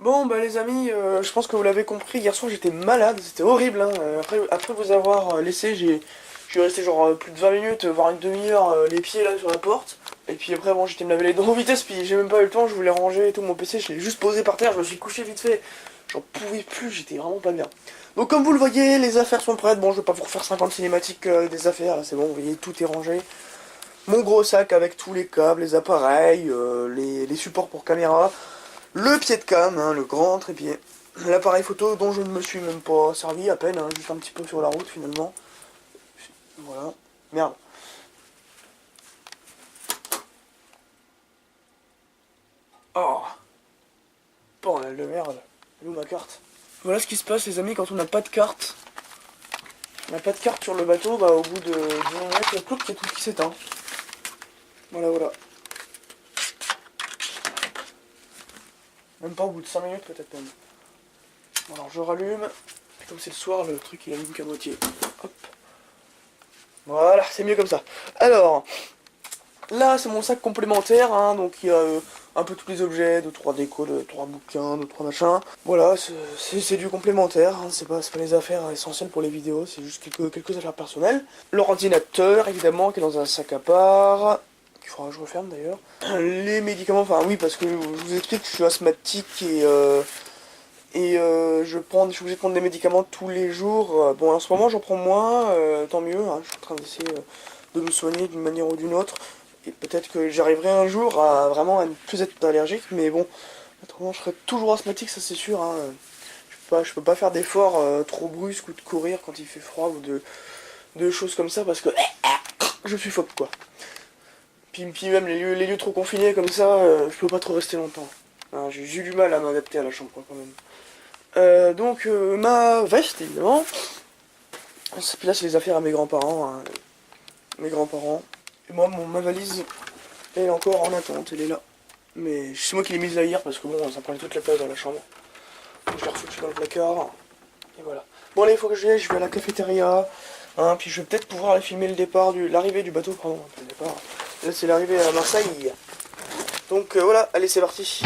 Bon bah les amis, je pense que vous l'avez compris, hier soir j'étais malade, c'était horrible hein. Après vous avoir laissé, je suis resté genre plus de 20 minutes, voire une demi-heure, les pieds là sur la porte. Et puis après bon j'étais me laver les dents en vitesse, puis j'ai même pas eu le temps, je voulais ranger et tout mon PC, je l'ai juste posé par terre, je me suis couché vite fait. J'en pouvais plus, j'étais vraiment pas bien. Donc comme vous le voyez, les affaires sont prêtes, bon je vais pas vous refaire 50 cinématiques des affaires, là c'est bon, vous voyez tout est rangé. Mon gros sac avec tous les câbles, les appareils, les supports pour caméra. Le pied de cam, hein, le grand trépied. L'appareil photo dont je ne me suis même pas servi à peine, hein, juste un petit peu sur la route finalement. Voilà. Merde. Oh. Bordel de merde. Elle est où ma carte? Voilà ce qui se passe les amis quand on n'a pas de carte. On n'a pas de carte sur le bateau, bah au bout de 10 minutes, il y a tout qui s'éteint. Voilà, voilà. Même pas au bout de 5 minutes peut-être même. Bon, alors je rallume. Et comme c'est le soir, le truc il allume qu'à moitié. Hop. Voilà, c'est mieux comme ça. Alors, là c'est mon sac complémentaire, hein, donc il y a un peu tous les objets, 2-3 décos, 2-3 bouquins, 2-3 machins. Voilà, c'est du complémentaire, hein, c'est pas les affaires essentielles pour les vidéos, c'est juste quelques affaires personnelles. L'ordinateur évidemment qui est dans un sac à part. Il faudra que je referme d'ailleurs. Les médicaments, enfin oui, parce que je vous explique que je suis asthmatique et je suis obligé de prendre des médicaments tous les jours. Bon, en ce moment j'en prends moins, tant mieux, hein, je suis en train d'essayer de me soigner d'une manière ou d'une autre. Et peut-être que j'arriverai un jour à vraiment à ne plus être allergique, mais bon, autrement je serai toujours asthmatique, ça c'est sûr. Hein. Je peux pas faire d'efforts trop brusques ou de courir quand il fait froid ou de choses comme ça parce que je suffoque quoi. Puis même les lieux trop confinés comme ça, je peux pas trop rester longtemps. Hein, j'ai eu du mal à m'adapter à la chambre quand même. Donc ma veste évidemment. Puis là c'est les affaires à mes grands-parents. Hein. Mes grands-parents. Et moi ma valise elle est encore en attente, elle est là. Mais c'est moi qui l'ai mise là hier parce que bon ça prenait toute la place dans la chambre. Donc je l'ai refoutue dans le placard. Et voilà. Bon allez il faut que je vais à la cafétéria. Hein, puis je vais peut-être pouvoir aller filmer l'arrivée du bateau, pardon, le départ. Là c'est l'arrivée à Marseille. Donc voilà, allez c'est parti.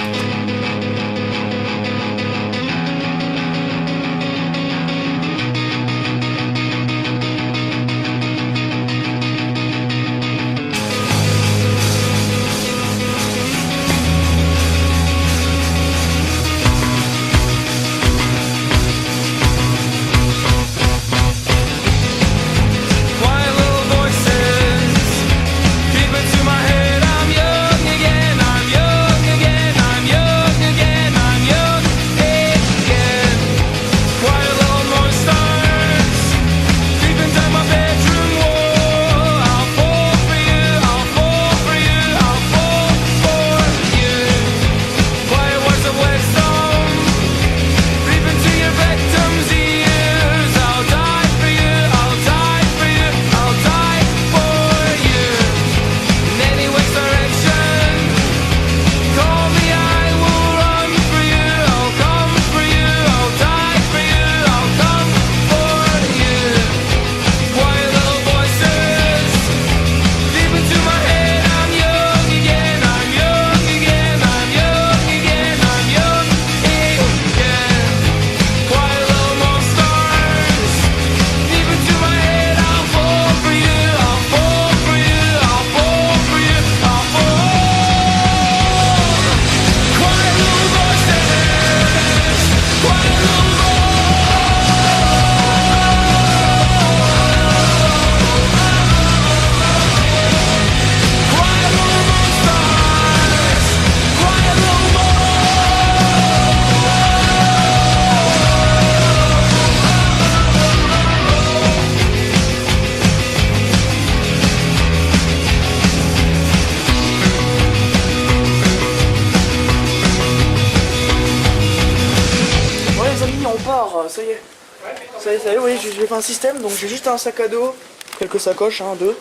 Ça y est, oui, j'ai fait un système, donc j'ai juste un sac à dos, quelques sacoches, hein, deux,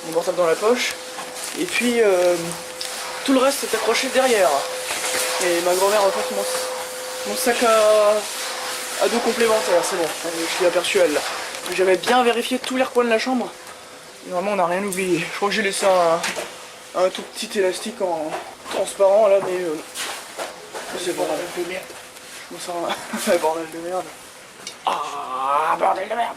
mon portable dans la poche, et puis tout le reste est accroché derrière. Et ma grand-mère a fait mon sac à dos complémentaire, c'est bon, je l'ai aperçu elle là. J'avais bien vérifié tous les recoins de la chambre, et vraiment on n'a rien oublié. Je crois que j'ai laissé un tout petit élastique en transparent là, mais C'est bordel de merde. Je me sens un bordel de merde. Ah, bordel de merde.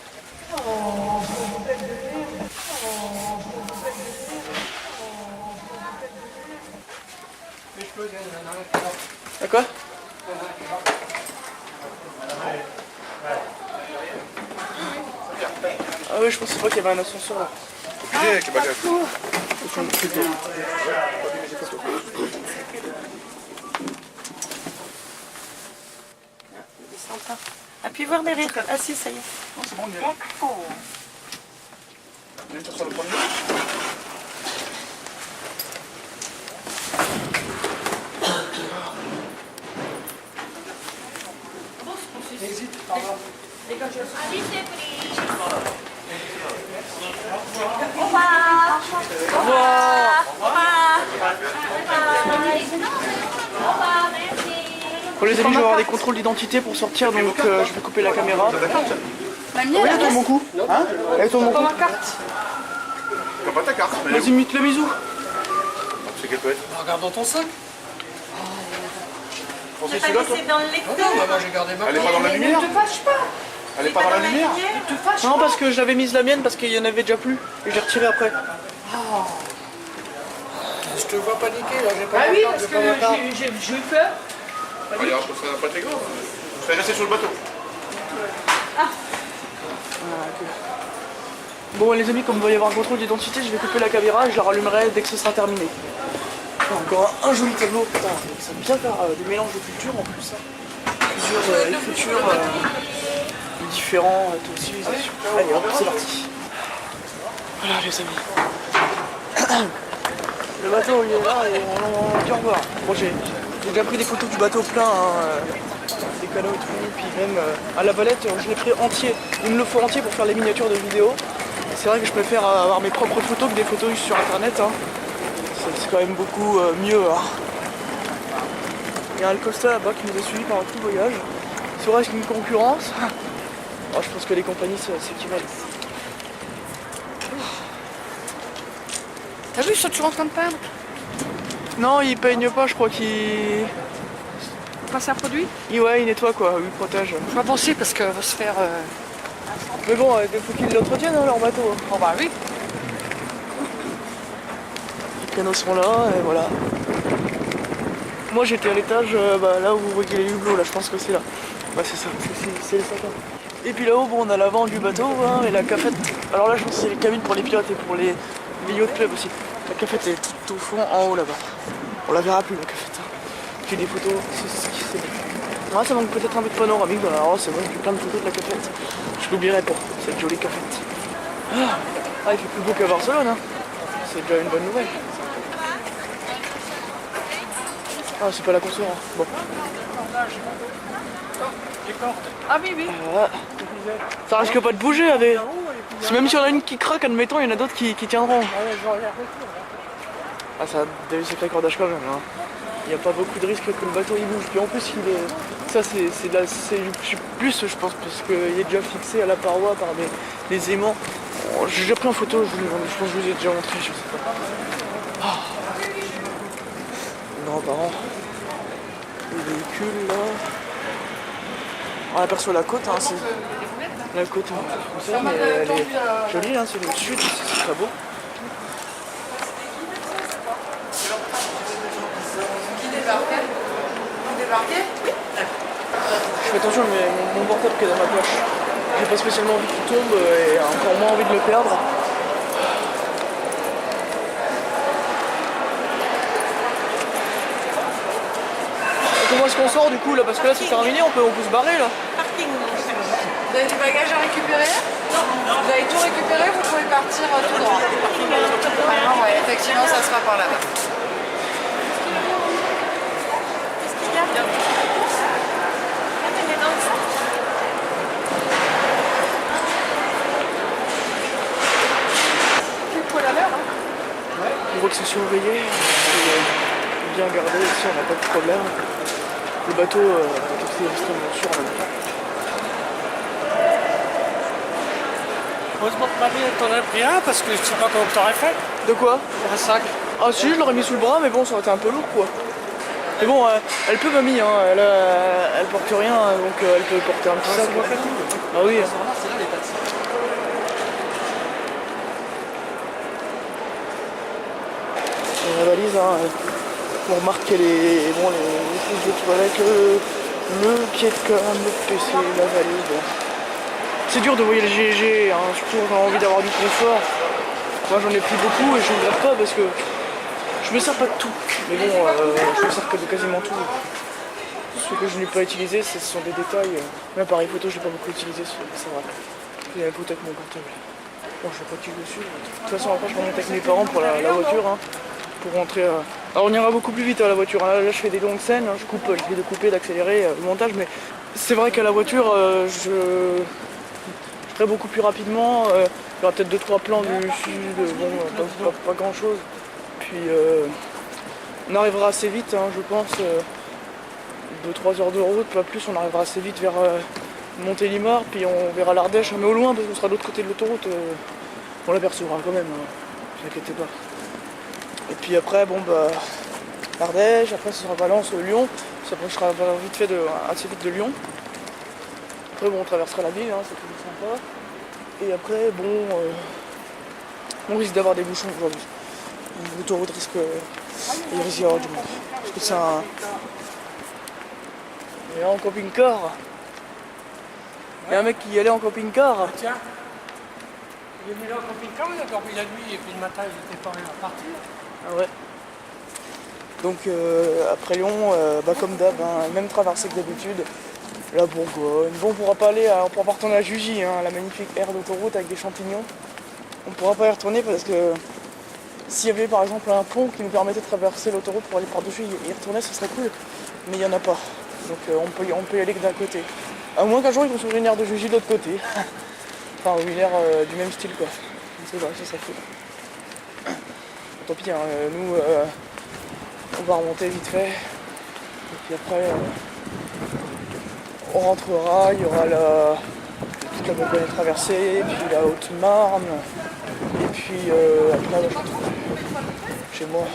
Y'a quoi? Ah oui, je pensais pas qu'il y avait un ascenseur là. Appuie voir derrière. Ah si, ça y est. Non, c'est bon, on y est là. On est sur le premier. Au revoir. Au revoir. Au revoir. Bon les amis, je vais avoir des contrôles d'identité pour sortir, donc je vais couper la caméra. La mienne, Oui, elle tourne mon cou. Hein? Elle tourne mon cou. ma carte. T'as pas ta carte, mais Vas-y, mute le bisou. c'est qu'elle peut être. Regarde dans ton sac. C'est celui-là, toi? Dans le lecteur. Moi j'ai gardé ma Elle est pas dans la lumière. Ne te fâche pas. Elle est pas dans la lumière. Ne te fâche Non, pas. parce que je l'avais mise la mienne parce qu'il y en avait déjà plus. Et je l'ai retiré après. Je te vois paniquer là, j'ai pas Ah ma oui, carte, parce j'ai pas ma carte. que j'ai eu peur. Allez, ça va pas très grave. Je serais resté sur le bateau. Bon les amis, comme il va y avoir un contrôle d'identité, je vais couper la caméra et je la rallumerai dès que ce sera terminé. Encore un joli tableau, putain, ça me bien faire des mélanges de cultures en plus. Hein. Plusieurs écritures différents, civilisation. Allez hop, c'est parti. Voilà les amis. Le bateau il est là et on dit au revoir. Bon, j'ai déjà pris des photos du bateau plein, hein, des canaux et tout, puis même à la Valette, je l'ai pris entier. Il me le faut entier pour faire les miniatures de vidéos. C'est vrai que je préfère avoir mes propres photos que des photos sur internet. Hein. C'est quand même beaucoup mieux. Hein. Il y a un Costa là-bas qui nous a suivis pendant tout le voyage. Serait-ce une concurrence? Oh, je pense que les compagnies c'est qui veulent. T'as vu, ils sont toujours en train de peindre. Non, il peigne pas, je crois qu'il. Passer un produit. Ouais, il nettoie quoi, il protège. Faut pas penser parce que va se faire. Mais bon, il faut qu'ils l'entretiennent hein, leur bateau. Oh bah oui. Les canaux sont là et voilà. Moi j'étais à l'étage là où vous voyez les hublots, là je pense que c'est là. Ouais c'est ça, c'est les sapins. Et puis là-haut bon, on a l'avant du bateau hein, et la cafette. Alors là je pense que c'est les cabines pour les pilotes et pour les yacht club aussi. La cafette est tout au fond en haut là-bas. On la verra plus la cafette. Hein. Puis des photos, c'est ce qui c'est. Ouais, ça manque peut-être un peu de panoramique dans la rose, c'est bon, j'ai plein de photos de la cafette. Je l'oublierai pour cette jolie cafette. Ah, il fait plus beau qu'à Barcelone, hein. C'est déjà une bonne nouvelle. Ah, c'est pas la console, hein. Bon. Ah oui, oui. Ça risque pas de bouger, avec. C'est même si on a une qui craque, admettons, il y en a d'autres qui tiendront. Ah, ça a des sacrés cordages quand même, hein. Il n'y a pas beaucoup de risques que le bateau il bouge. Puis en plus, il est... ça c'est plus, je pense, parce qu'il est déjà fixé à la paroi par des aimants. Oh, j'ai déjà pris en photo, je pense que je vous ai déjà montré, je sais pas. Oh. Non, par contre, les véhicules là. On aperçoit la côte, hein, c'est la côte française, mais elle est jolie, hein, c'est le sud, c'est très beau. Je fais attention, mais mon portable qui est dans ma poche. J'ai pas spécialement envie qu'il tombe et encore moins envie de le perdre. Et comment est-ce qu'on sort du coup là? Parce que là c'est terminé, on peut se barrer là. Vous avez des bagages à récupérer? Vous avez tout récupéré, vous pouvez partir tout droit. Ah ouais, effectivement, ça sera par là-bas. On voit que c'est surveillé, c'est bien gardé ici, on n'a pas de problème. Le bateau est extrêmement sûr en même temps. Heureusement que ma vie t'en a pris un parce que je sais pas comment t'aurais fait. De quoi? Un sac. Ah si, je l'aurais mis sous le bras, mais bon, ça aurait été un peu lourd quoi. Mais bon, elle peut mamie, hein, elle porte rien, donc elle peut porter un petit sac. Ah oui. La valise, hein, on remarque qu'elle est bon, les prises de toilette, le pied de com, le PC, la valise. Bon. C'est dur de voyager, hein, surtout quand on a envie d'avoir du confort. Moi j'en ai pris beaucoup et je ne regrette pas parce que je me sers pas de tout. Mais bon, je me sers que de quasiment tout. Ce que je n'ai pas utilisé, ce sont des détails. L'appareil photo, je l'ai pas beaucoup utilisé, c'est vrai. Il y a la photo avec mon portable. Bon, je vais pas tuer dessus. De toute façon, après, je remonte avec mes parents pour la voiture. Hein, pour rentrer. Alors, on ira beaucoup plus vite à la voiture. Là, je fais des longues scènes. Hein, je vais de couper, d'accélérer le montage. Mais c'est vrai qu'à la voiture, je ferai beaucoup plus rapidement. Il y aura peut-être 2-3 plans du sud. Bon, pas grand chose. Puis, on arrivera assez vite, hein, je pense. 2-3 heures de route, pas plus, on arrivera assez vite vers Montélimar, puis on verra l'Ardèche, mais au loin, parce qu'on sera de l'autre côté de l'autoroute, on l'apercevra quand même, hein, ne vous inquiétez pas. Et puis après, bon bah, l'Ardèche, après ce sera Valence, Lyon, ça s'approchera assez vite de Lyon. Après bon, on traversera la ville, hein, c'est toujours sympa. Et après, bon, on risque d'avoir des bouchons aujourd'hui. L'autoroute risque d'y avoir du monde. Parce que c'est un... Il y a en camping-car. Il y a un mec qui y allait en camping-car. Tiens, il est venu là au camping-car, il a dormi la nuit et puis le matin il était pas à partir. Ah ouais. Donc après Lyon, bah comme d'hab, hein, même traversée que d'habitude. La Bourgogne. Bon, on pourra pas aller, on pourra pas retourner à Jugy, hein, la magnifique aire d'autoroute avec des champignons. On pourra pas y retourner parce que s'il y avait par exemple un pont qui nous permettait de traverser l'autoroute pour aller par-dessus et y retourner, ce serait cool. Mais il n'y en a pas. Donc on peut y aller que d'un côté. À moins qu'un jour ils vont s'ouvrir une aire de Jugy de l'autre côté. Enfin, une aire du même style quoi. C'est vrai, ça serait cool. Tant pis, hein, nous on va remonter vite fait. Et puis après on rentrera, il y aura toute la Bourgogne traversée, puis la Haute-Marne. Et puis après je retrouve chez moi.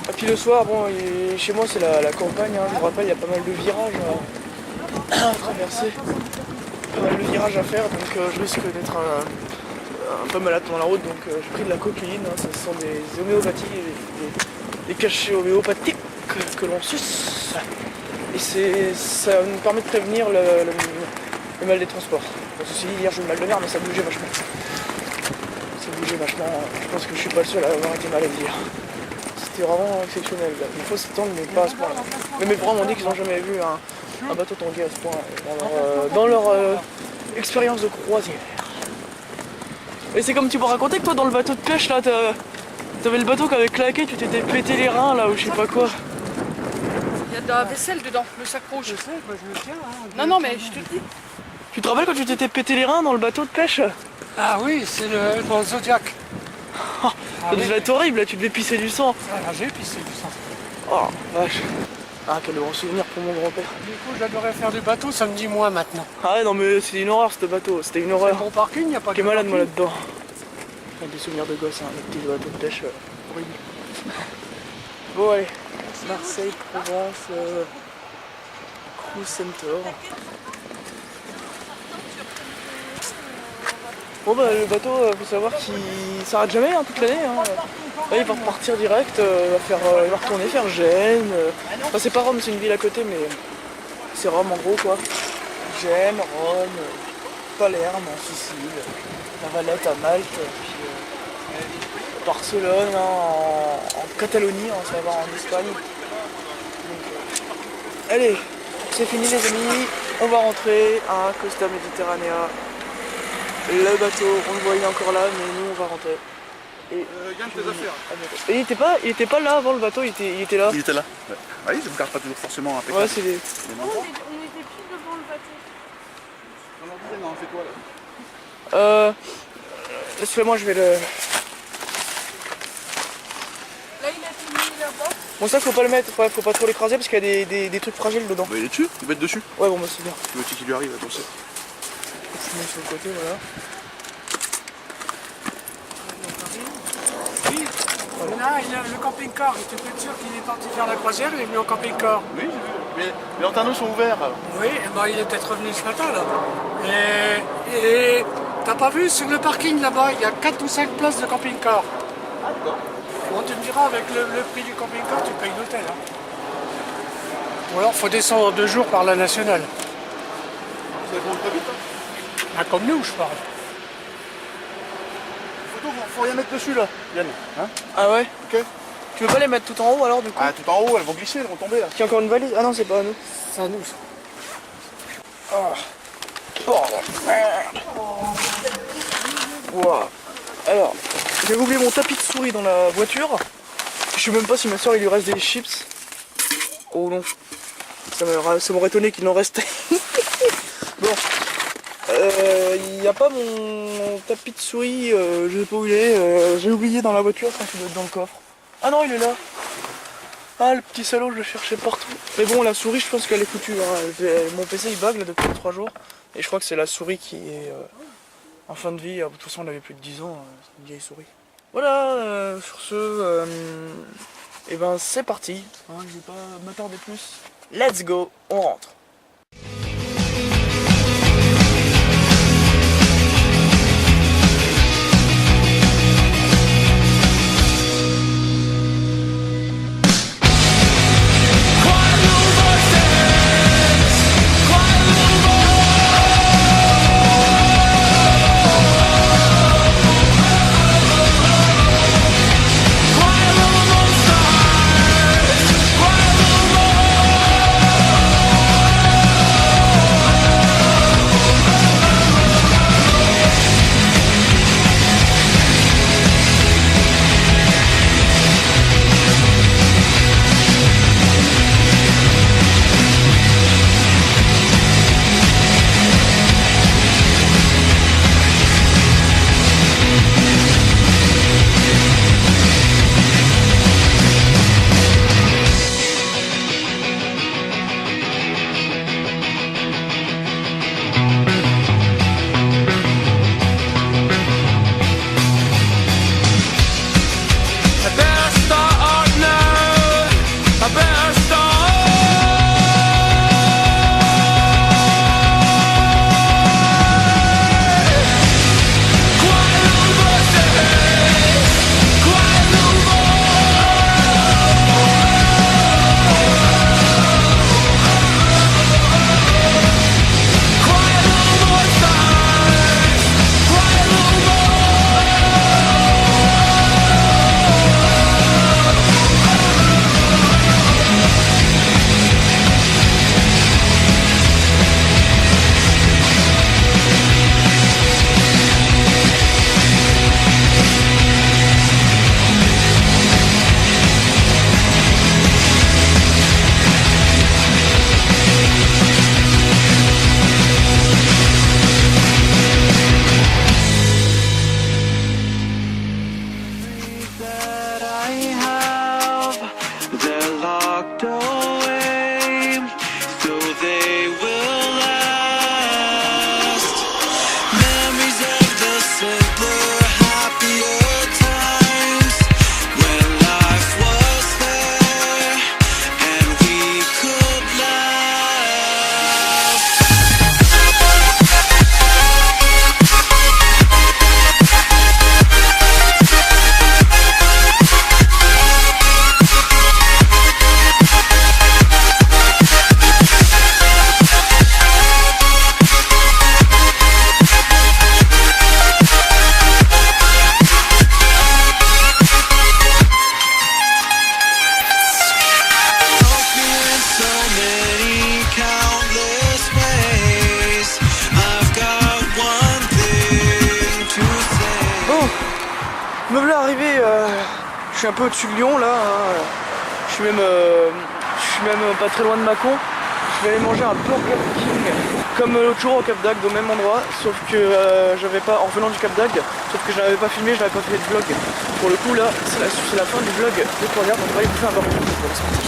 Et puis le soir, bon, chez moi c'est la campagne, hein, je vous rappelle, il y a pas mal de virages à traverser, pas mal de virages à faire, donc je risque d'être un peu malade pendant la route, donc j'ai pris de la cocaïne, hein, ce sont des homéopathies, des cachets homéopathiques que l'on suce, et ça nous permet de prévenir le mal des transports. Bon, ceci dit, hier j'ai eu le mal de mer, mais ça bougeait vachement. Je pense que je suis pas le seul à avoir été malade hier. C'était vraiment exceptionnel. Il faut s'étendre, mais pas à ce point-là. Mais mes parents m'ont dit qu'ils n'ont jamais vu un bateau tanguer à ce point dans leur expérience de croisière. Et c'est comme tu peux raconter que toi, dans le bateau de pêche, là, t'avais le bateau qui avait claqué, tu t'étais pété les reins, là, ou je sais pas quoi. Il y a de la vaisselle dedans, le sac rouge. Je sais, bah, je le tiens. Hein, Non, mais je te le dis. Tu te rappelles quand tu t'étais pété les reins dans le bateau de pêche? Ah oui, c'est dans le Zodiac. Ça devait être horrible, là, tu devais pisser du sang. Ah, j'ai pissé du sang. Oh, vache. Ah, quel bon souvenir pour mon grand-père. Du coup, j'adorais faire du bateau, ça me dit moi maintenant. Ah ouais, non mais c'est une horreur ce bateau, c'était une horreur. Bon parking, il n'y a pas de Qui est malade moi parking. là-dedans. Des souvenirs de gosse, hein, les petits bateaux de pêche horribles. Bon allez, Marseille, Provence, Cruise Center. Bon bah le bateau, faut savoir qu'il s'arrête jamais hein, toute l'année. Hein. Là il va repartir direct, il va retourner faire Gênes. Enfin c'est pas Rome, c'est une ville à côté mais c'est Rome en gros quoi. Gênes, Rome, Palerme en Sicile, La Valette à Malte, puis Barcelone en Catalogne, hein, ça va en Espagne. Donc, allez, c'est fini les amis, on va rentrer à Costa Mediterranea. Le bateau, on le voit, il est encore là, mais nous on va rentrer. Et gagne tes affaires. Et il était pas là avant le bateau, il était là. Il était là. Ouais. Ah oui, je me garde pas toujours forcément impeccable. Ouais, c'est des... On était pile devant le bateau. On leur disait, non, on fait quoi là Laisse-le-moi, je vais le... Là, il a été mis là-bas. Bon ça faut pas le mettre, ouais, faut pas trop l'écraser parce qu'il y a des trucs fragiles dedans. Bah il est dessus, il va être dessus. Ouais bon bah c'est bien. Le petit qui lui arrive, attention. Je mets sur le côté, voilà. Là, le camping-car, était peut-être sûr qu'il est parti faire la croisière, il est venu en camping-car. Oui, j'ai vu. Mais les lanterneaux sont ouverts. Oui, eh ben, il est peut-être revenu ce matin là. Et t'as pas vu sur le parking là-bas, il y a 4 ou 5 places de camping-car. Ah, d'accord. Bon, tu me diras, avec le prix du camping-car, tu payes l'hôtel. Hein. Ou alors, faut descendre 2 jours par la nationale. Ça compte pas vite, hein. Ah, comme nous, je parle. Photo, faut rien mettre dessus là, Yann. Hein? Ah ouais? Ok. Tu veux pas les mettre tout en haut alors du coup? Ah, tout en haut, elles vont glisser, elles vont tomber là. Il y a encore une valise? Ah non, c'est pas à nous. C'est à nous. Ça. Oh merde. Wow. Alors, j'ai oublié mon tapis de souris dans la voiture. Je sais même pas si ma soeur il lui reste des chips. Oh non. Ça m'aurait étonné qu'il en restait. Bon. Il n'y a pas mon tapis de souris, je sais pas où il est. J'ai oublié dans la voiture, je pense qu'il doit être dans le coffre. Ah non, il est là. Ah, le petit salaud, je le cherchais partout. Mais bon, la souris, je pense qu'elle est foutue. Hein. Mon PC il bug là depuis 3 jours. Et je crois que c'est la souris qui est en fin de vie. De toute façon, elle avait plus de 10 ans. C'est une vieille souris. Voilà, sur ce, et ben c'est parti. Hein, je vais pas m'attarder plus. Let's go, on rentre. Je suis un peu au-dessus de Lyon là, hein. Je suis même pas très loin de Mâcon. Je vais aller manger un Burger King comme l'autre jour au Cap d'Agde, au même endroit, sauf que j'avais pas, en revenant du Cap d'Agde, sauf que je n'avais pas filmé, je n'avais pas fait de vlog. Pour le coup là, c'est la fin du vlog de croisière, donc on va aller bouffer un Burger King. Voilà, c'est parti.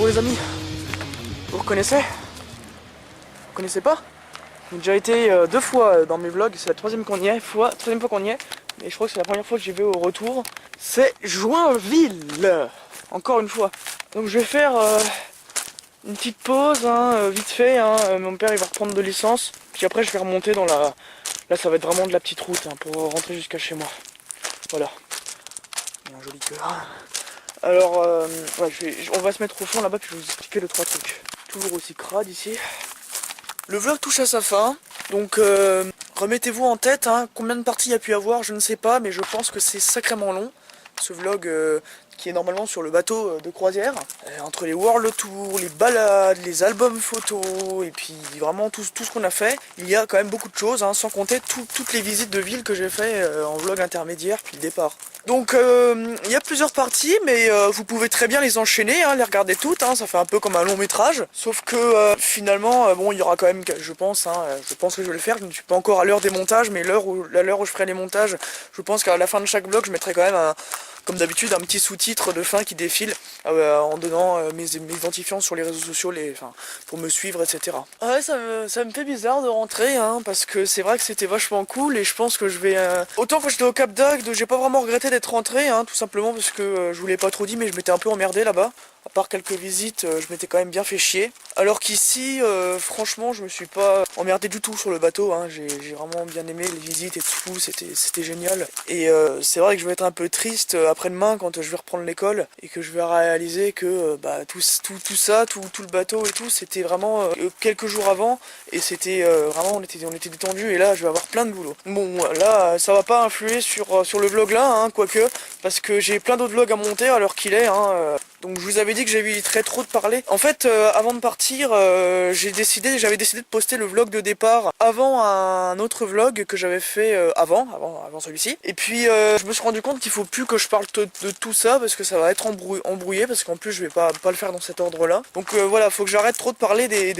les amis. Vous reconnaissez? Vous connaissez pas? J'ai déjà été 2 fois dans mes vlogs, c'est la troisième fois qu'on y est. Mais je crois que c'est la première fois que j'y vais au retour. C'est Joinville, encore une fois. Donc je vais faire une petite pause, hein, vite fait. Hein. Mon père il va reprendre de l'essence. Puis après je vais remonter dans la... Là ça va être vraiment de la petite route hein, pour rentrer jusqu'à chez moi. Voilà. Un joli cœur. Alors, ouais, on va se mettre au fond là-bas puis je vais vous expliquer 2-3 trucs. Toujours aussi crade ici. Le vlog touche à sa fin. Donc remettez-vous en tête hein, combien de parties il y a pu avoir, je ne sais pas, mais je pense que c'est sacrément long. Ce vlog qui est normalement sur le bateau de croisière. Entre les World Tours, les balades, les albums photos, et puis vraiment tout ce qu'on a fait. Il y a quand même beaucoup de choses, hein, sans compter toutes les visites de ville que j'ai fait en vlog intermédiaire puis le départ. Donc il y a plusieurs parties, mais vous pouvez très bien les enchaîner, hein, les regarder toutes, hein, ça fait un peu comme un long métrage. Sauf que finalement, bon, il y aura quand même, je pense que je vais le faire, je ne suis pas encore à l'heure des montages, mais à l'heure où je ferai les montages, je pense qu'à la fin de chaque vlog, je mettrai quand même comme d'habitude, un petit sous-titre de fin qui défile en donnant mes identifiants sur les réseaux sociaux pour me suivre, etc. Ouais, ça me fait bizarre de rentrer, hein, parce que c'est vrai que c'était vachement cool et je pense que je vais... Autant quand j'étais au Cap d'Agde, j'ai pas vraiment regretté d'être rentré, hein, tout simplement parce que je vous l'ai pas trop dit, mais je m'étais un peu emmerdé là-bas. À part quelques visites, je m'étais quand même bien fait chier. Alors qu'ici, franchement, je me suis pas emmerdé du tout sur le bateau. Hein. J'ai vraiment bien aimé les visites et tout, c'était génial. Et c'est vrai que je vais être un peu triste après-demain quand je vais reprendre l'école et que je vais réaliser que tout ça, tout le bateau et tout, c'était vraiment quelques jours avant et c'était vraiment, on était détendus et là, je vais avoir plein de boulot. Bon, là, ça va pas influer sur le vlog là, hein, quoique, parce que j'ai plein d'autres vlogs à monter à l'heure qu'il est. Hein, donc je vous avais dit que j'éviterais trop de parler. En fait, avant de partir, j'avais décidé de poster le vlog de départ avant un autre vlog que j'avais fait avant celui-ci. Et puis je me suis rendu compte qu'il faut plus que je parle de tout ça parce que ça va être embrouillé parce qu'en plus je vais pas le faire dans cet ordre-là. Donc voilà, faut que j'arrête trop de parler des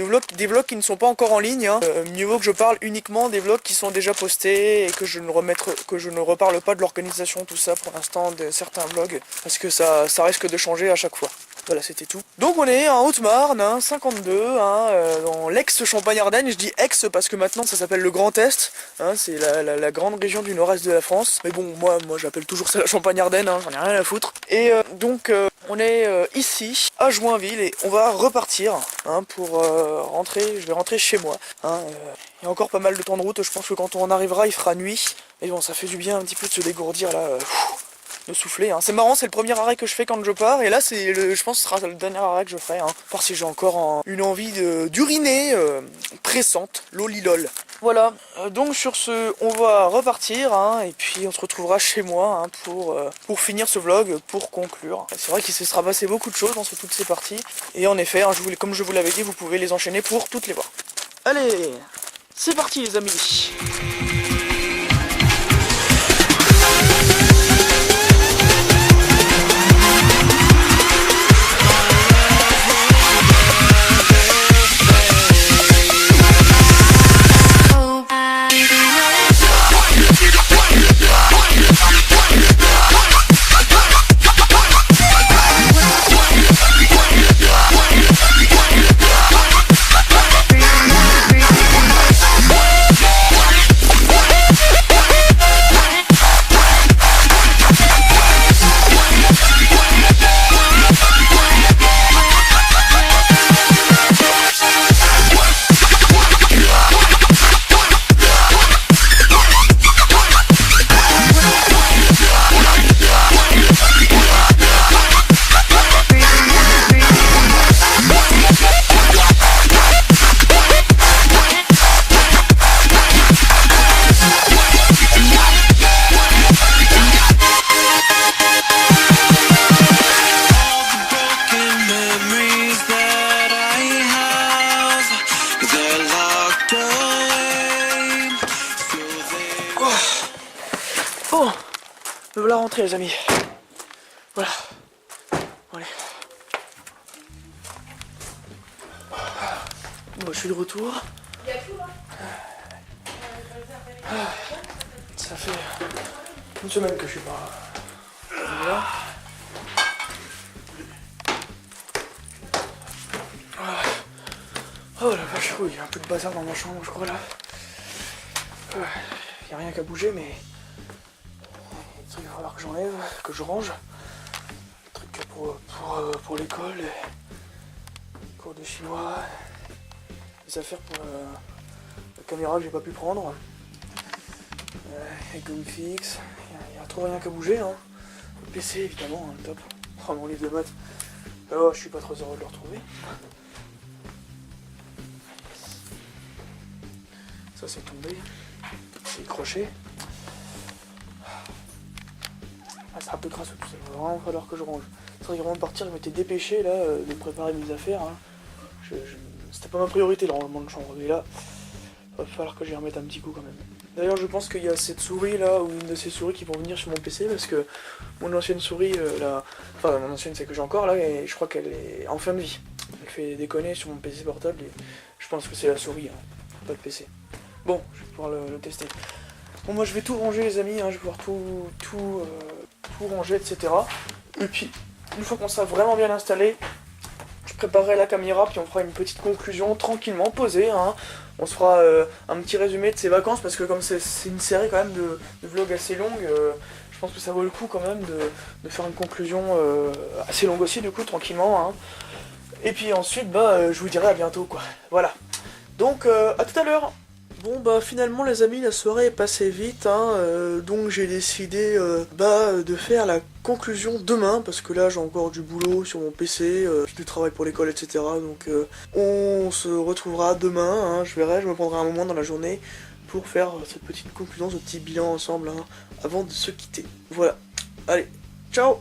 vlogs qui ne sont pas encore en ligne. Hein. Mieux vaut que je parle uniquement des vlogs qui sont déjà postés et que je ne reparle pas de l'organisation, tout ça pour l'instant de certains vlogs parce que ça risque de changer à chaque fois. Voilà, c'était tout. Donc on est en Haute-Marne, hein, 52, hein, dans l'ex-Champagne-Ardenne. Je dis ex parce que maintenant ça s'appelle le Grand Est. Hein, c'est la grande région du nord-est de la France. Mais bon, moi j'appelle toujours ça la Champagne-Ardenne, hein, j'en ai rien à foutre. Et donc on est ici, à Joinville, et on va repartir hein, pour rentrer. Je vais rentrer chez moi. Hein, il y a encore pas mal de temps de route, je pense que quand on arrivera il fera nuit. Mais bon, ça fait du bien un petit peu de se dégourdir là. De souffler, hein. C'est marrant, c'est le premier arrêt que je fais quand je pars et là je pense que ce sera le dernier arrêt que je ferai, hein. Voir si j'ai encore une envie d'uriner pressante, lolilol. Voilà, donc sur ce, on va repartir hein, et puis on se retrouvera chez moi hein, pour finir ce vlog, pour conclure. C'est vrai qu'il se sera passé beaucoup de choses dans toutes ces parties et en effet, hein, comme je vous l'avais dit, vous pouvez les enchaîner pour toutes les voir. Allez, c'est parti les amis. Bon, me voilà rentré les amis. Voilà. Bon, allez. Bon, je suis de retour. Ça fait une semaine que je suis pas là. Oh la vache, il y a un peu de bazar dans ma chambre, je crois là. Il y a rien qu'à bouger, mais il va falloir que j'enlève, que je range. Le truc pour l'école, les cours de chinois, les affaires pour la caméra que j'ai pas pu prendre. Les gommes fixes, il n'y a trop rien qu'à bouger. Hein. Le PC évidemment, hein, top. Oh mon livre de maths. Oh, je suis pas trop heureux de le retrouver. Ça c'est tombé. C'est crochet. Ah, c'est un peu crasseux tout ça, il va vraiment falloir que je range. C'est vrai qu'avant de partir, je m'étais dépêché là, de préparer mes affaires. Hein. C'était pas ma priorité le rangement de chambre, mais là, il va falloir que j'y remette un petit coup quand même. D'ailleurs, je pense qu'il y a cette souris là, ou une de ces souris qui vont venir sur mon PC, parce que mon ancienne souris, enfin mon ancienne c'est que j'ai encore là, et je crois qu'elle est en fin de vie. Elle fait déconner sur mon PC portable, et je pense que c'est la souris, hein, pas le PC. Bon, je vais pouvoir le tester. Bon, moi je vais tout ranger les amis, hein, je vais pouvoir tout ranger, etc. Et puis, une fois qu'on sera vraiment bien installé, je préparerai la caméra, puis on fera une petite conclusion tranquillement, posée. Hein. On se fera un petit résumé de ces vacances, parce que comme c'est une série quand même de vlogs assez longue, je pense que ça vaut le coup quand même de faire une conclusion assez longue aussi, du coup, tranquillement. Hein. Et puis ensuite, je vous dirai à bientôt, quoi. Voilà. Donc, à tout à l'heure. Bon bah finalement les amis, la soirée est passée vite, hein, donc j'ai décidé de faire la conclusion demain, parce que là j'ai encore du boulot sur mon PC, du travail pour l'école, etc. Donc on se retrouvera demain, hein, je me prendrai un moment dans la journée pour faire cette petite conclusion, ce petit bilan ensemble, hein, avant de se quitter. Voilà, allez, ciao!